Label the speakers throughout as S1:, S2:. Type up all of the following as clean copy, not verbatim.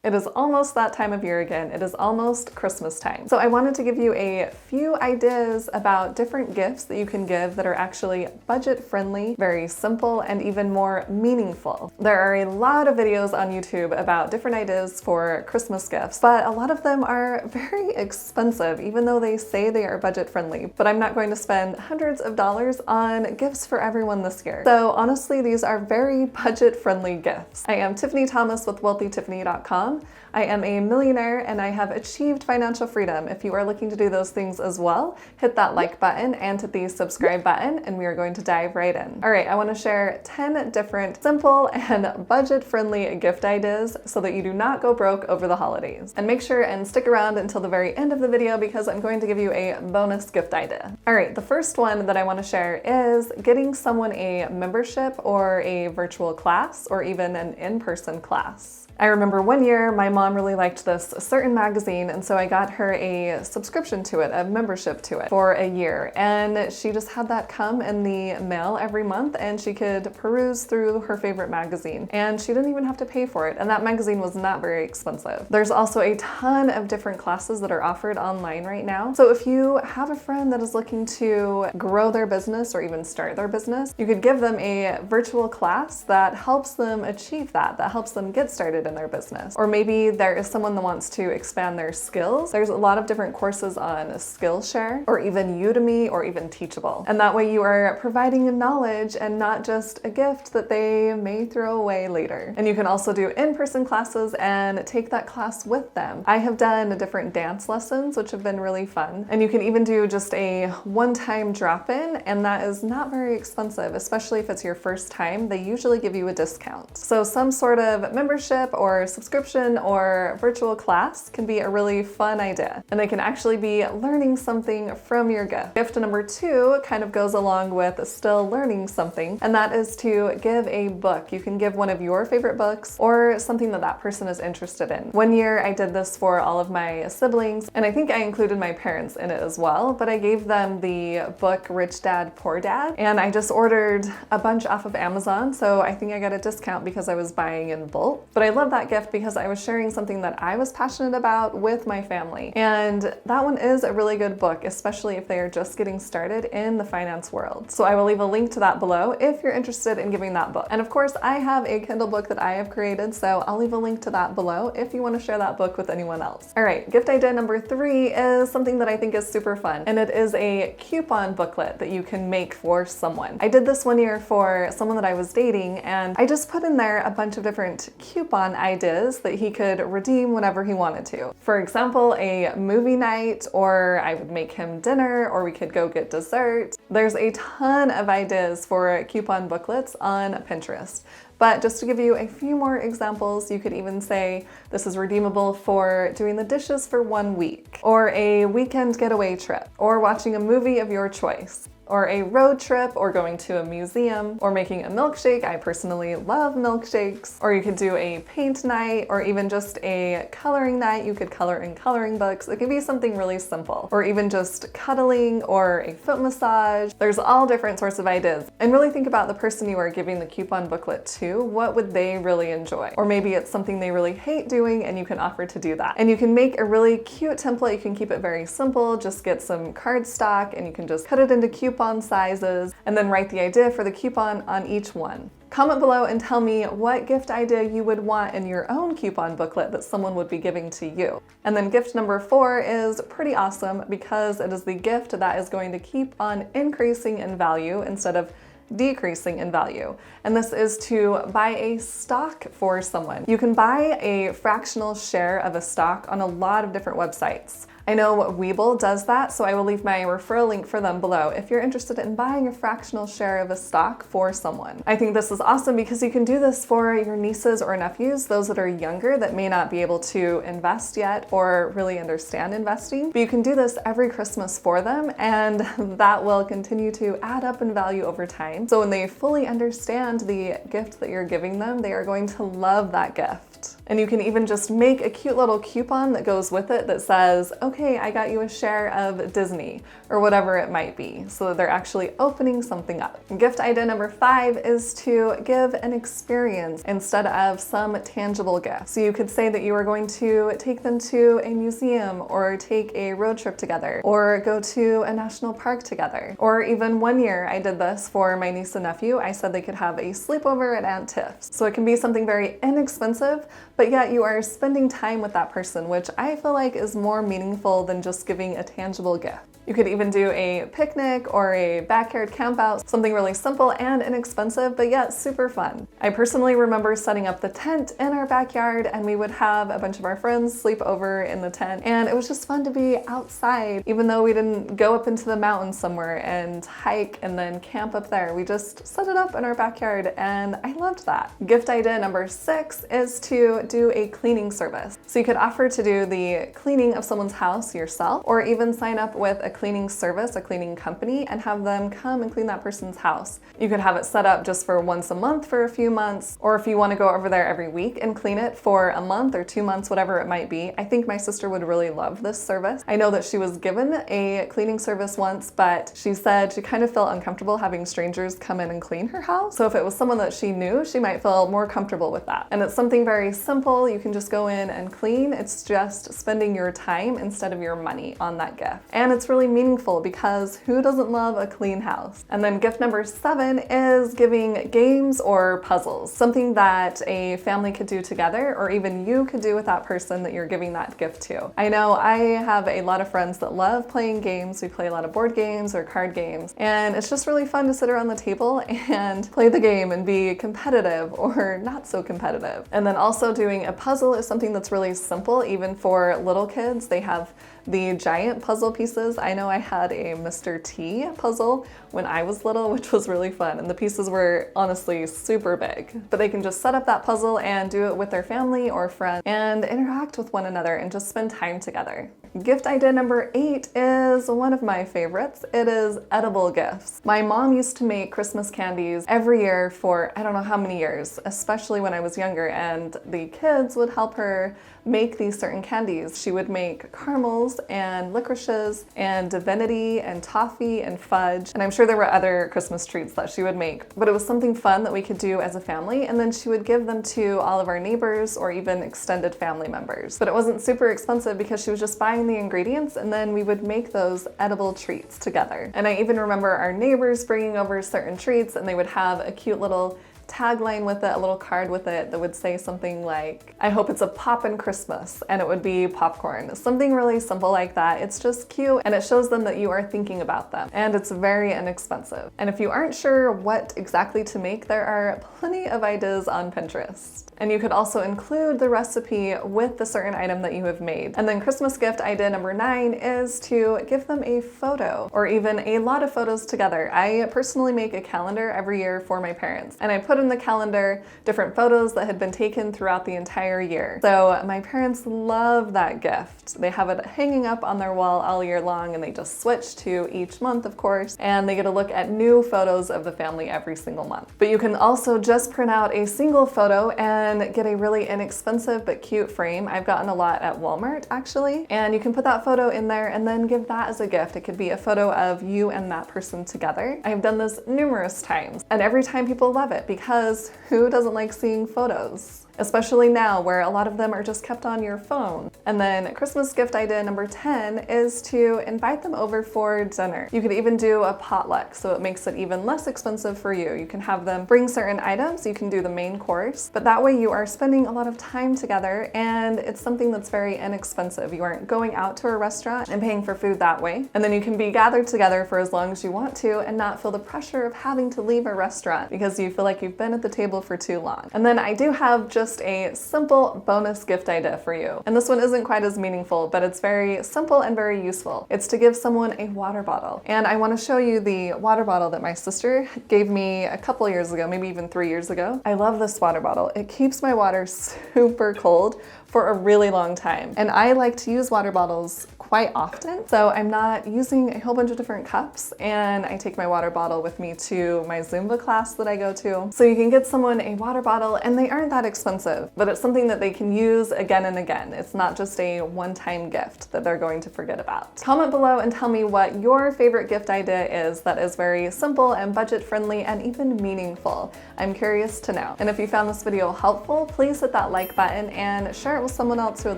S1: It is almost that time of year again. It is almost Christmas time. So I wanted to give you a few ideas about different gifts that you can give that are actually budget friendly, very simple, and even more meaningful. There are a lot of videos on YouTube about different ideas for Christmas gifts, but a lot of them are very expensive, even though they say they are budget friendly. But I'm not going to spend hundreds of dollars on gifts for everyone this year. So honestly, these are very budget friendly gifts. I am Tiffany Thomas with wealthytiffany.com. I am a millionaire and I have achieved financial freedom. If you are looking to do those things as well, hit that like button and hit the subscribe button, and we are going to dive right in. All right, I want to share 10 different simple and budget-friendly gift ideas so that you do not go broke over the holidays. And make sure and stick around until the very end of the video because I'm going to give you a bonus gift idea. All right, the first one that I want to share is getting someone a membership or a virtual class or even an in-person class. I remember one year my mom really liked this certain magazine, and so I got her a subscription to it, a membership to it for a year. And she just had that come in the mail every month and she could peruse through her favorite magazine. And she didn't even have to pay for it. And that magazine was not very expensive. There's also a ton of different classes that are offered online right now. So if you have a friend that is looking to grow their business or even start their business, you could give them a virtual class that helps them achieve that helps them get started in their business. Or maybe there is someone that wants to expand their skills. There's a lot of different courses on Skillshare or even Udemy or even Teachable. And that way you are providing knowledge and not just a gift that they may throw away later. And you can also do in-person classes and take that class with them. I have done different dance lessons, which have been really fun. And you can even do just a one-time drop-in, and that is not very expensive, especially if it's your first time. They usually give you a discount. So some sort of membership or subscription or virtual class can be a really fun idea. And they can actually be learning something from your gift. Gift number 2 kind of goes along with still learning something, and that is to give a book. You can give one of your favorite books or something that that person is interested in. One year I did this for all of my siblings, and I think I included my parents in it as well, but I gave them the book Rich Dad, Poor Dad, and I just ordered a bunch off of Amazon, so I think I got a discount because I was buying in bulk. But I love that gift because I was sharing something that I was passionate about with my family. And that one is a really good book, especially if they are just getting started in the finance world. So I will leave a link to that below if you're interested in giving that book. And of course, I have a Kindle book that I have created, so I'll leave a link to that below if you want to share that book with anyone else. All right, gift idea number 3 is something that I think is super fun, and it is a coupon booklet that you can make for someone. I did this one year for someone that I was dating, and I just put in there a bunch of different coupon ideas that he could redeem whenever he wanted to. For example, a movie night, or I would make him dinner, or we could go get dessert. There's a ton of ideas for coupon booklets on Pinterest. But just to give you a few more examples, you could even say this is redeemable for doing the dishes for 1 week, or a weekend getaway trip, or watching a movie of your choice, or a road trip, or going to a museum, or making a milkshake. I personally love milkshakes. Or you could do a paint night, or even just a coloring night. You could color in coloring books. It could be something really simple, or even just cuddling or a foot massage. There's all different sorts of ideas. And really think about the person you are giving the coupon booklet to. What would they really enjoy? Or maybe it's something they really hate doing and you can offer to do that. And you can make a really cute template. You can keep it very simple. Just get some cardstock and you can just cut it into coupon sizes and then write the idea for the coupon on each one. Comment below and tell me what gift idea you would want in your own coupon booklet that someone would be giving to you. And then gift number 4 is pretty awesome because it is the gift that is going to keep on increasing in value instead of decreasing in value. And this is to buy a stock for someone. You can buy a fractional share of a stock on a lot of different websites. I know Webull does that, so I will leave my referral link for them below if you're interested in buying a fractional share of a stock for someone. I think this is awesome because you can do this for your nieces or nephews, those that are younger that may not be able to invest yet or really understand investing. But you can do this every Christmas for them, and that will continue to add up in value over time. So when they fully understand the gift that you're giving them, they are going to love that gift. And you can even just make a cute little coupon that goes with it that says, okay, I got you a share of Disney, or whatever it might be, so that they're actually opening something up. Gift idea number 5 is to give an experience instead of some tangible gift. So you could say that you are going to take them to a museum, or take a road trip together, or go to a national park together. Or even one year I did this for my niece and nephew. I said they could have a sleepover at Aunt Tiff's. So it can be something very inexpensive, but yet you are spending time with that person, which I feel like is more meaningful than just giving a tangible gift. You could even do a picnic or a backyard camp out, something really simple and inexpensive, but yet super fun. I personally remember setting up the tent in our backyard, and we would have a bunch of our friends sleep over in the tent, and it was just fun to be outside, even though we didn't go up into the mountains somewhere and hike and then camp up there. We just set it up in our backyard, and I loved that. Gift idea number 6 is to do a cleaning service. So you could offer to do the cleaning of someone's house yourself, or even sign up with a cleaning service, a cleaning company, and have them come and clean that person's house. You could have it set up just for once a month for a few months, or if you want to go over there every week and clean it for a month or 2 months, whatever it might be. I think my sister would really love this service. I know that she was given a cleaning service once, but she said she kind of felt uncomfortable having strangers come in and clean her house. So if it was someone that she knew, she might feel more comfortable with that. And it's something very simple. You can just go in and clean. It's just spending your time instead of your money on that gift. And it's really meaningful, because who doesn't love a clean house? And then gift number 7 is giving games or puzzles, something that a family could do together, or even you could do with that person that you're giving that gift to. I know I have a lot of friends that love playing games. We play a lot of board games or card games, and it's just really fun to sit around the table and play the game and be competitive or not so competitive. And then also doing a puzzle is something that's really simple, even for little kids. They have the giant puzzle pieces. I know I had a Mr. T puzzle when I was little, which was really fun, and the pieces were honestly super big. But they can just set up that puzzle and do it with their family or friends and interact with one another and just spend time together. Gift idea number 8 is one of my favorites. It is edible gifts. My mom used to make Christmas candies every year for I don't know how many years, especially when I was younger, and the kids would help her make these certain candies. She would make caramels and licorices and divinity and toffee and fudge. And I'm sure there were other Christmas treats that she would make, but it was something fun that we could do as a family. And then she would give them to all of our neighbors or even extended family members. But it wasn't super expensive, because she was just buying the ingredients, and then we would make those edible treats together. And I even remember our neighbors bringing over certain treats, and they would have a cute little tagline with it, a little card with it that would say something like, I hope it's a poppin' Christmas, and it would be popcorn. Something really simple like that. It's just cute, and it shows them that you are thinking about them, and it's very inexpensive. And if you aren't sure what exactly to make, there are plenty of ideas on Pinterest. And you could also include the recipe with the certain item that you have made. And then Christmas gift idea number 9 is to give them a photo, or even a lot of photos together. I personally make a calendar every year for my parents, and I put in the calendar different photos that had been taken throughout the entire year. So my parents love that gift. They have it hanging up on their wall all year long, and they just switch to each month, of course, and they get to look at new photos of the family every single month. But you can also just print out a single photo and get a really inexpensive but cute frame. I've gotten a lot at Walmart, actually, and you can put that photo in there and then give that as a gift. It could be a photo of you and that person together. I've done this numerous times, and every time people love it, because who doesn't like seeing photos? Especially now, where a lot of them are just kept on your phone. And then Christmas gift idea number 10 is to invite them over for dinner. You could even do a potluck, so it makes it even less expensive for you. You can have them bring certain items, you can do the main course, but that way you are spending a lot of time together, and it's something that's very inexpensive. You aren't going out to a restaurant and paying for food that way. And then you can be gathered together for as long as you want to and not feel the pressure of having to leave a restaurant because you feel like you've been at the table for too long. And then I do have just a simple bonus gift idea for you. And this one isn't quite as meaningful, but it's very simple and very useful. It's to give someone a water bottle. And I want to show you the water bottle that my sister gave me a couple years ago, maybe even 3 years ago. I love this water bottle. It keeps my water super cold for a really long time. And I like to use water bottles quite often. So I'm not using a whole bunch of different cups, and I take my water bottle with me to my Zumba class that I go to. So you can get someone a water bottle, and they aren't that expensive, but it's something that they can use again and again. It's not just a one-time gift that they're going to forget about. Comment below and tell me what your favorite gift idea is that is very simple and budget-friendly and even meaningful. I'm curious to know. And if you found this video helpful, please hit that like button and share it with someone else who would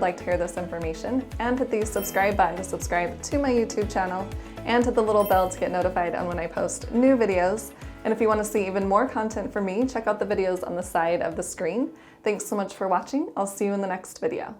S1: like to hear this information, and hit the subscribe button to subscribe to my YouTube channel, and hit the little bell to get notified on when I post new videos. And if you want to see even more content from me, check out the videos on the side of the screen. Thanks so much for watching. I'll see you in the next video.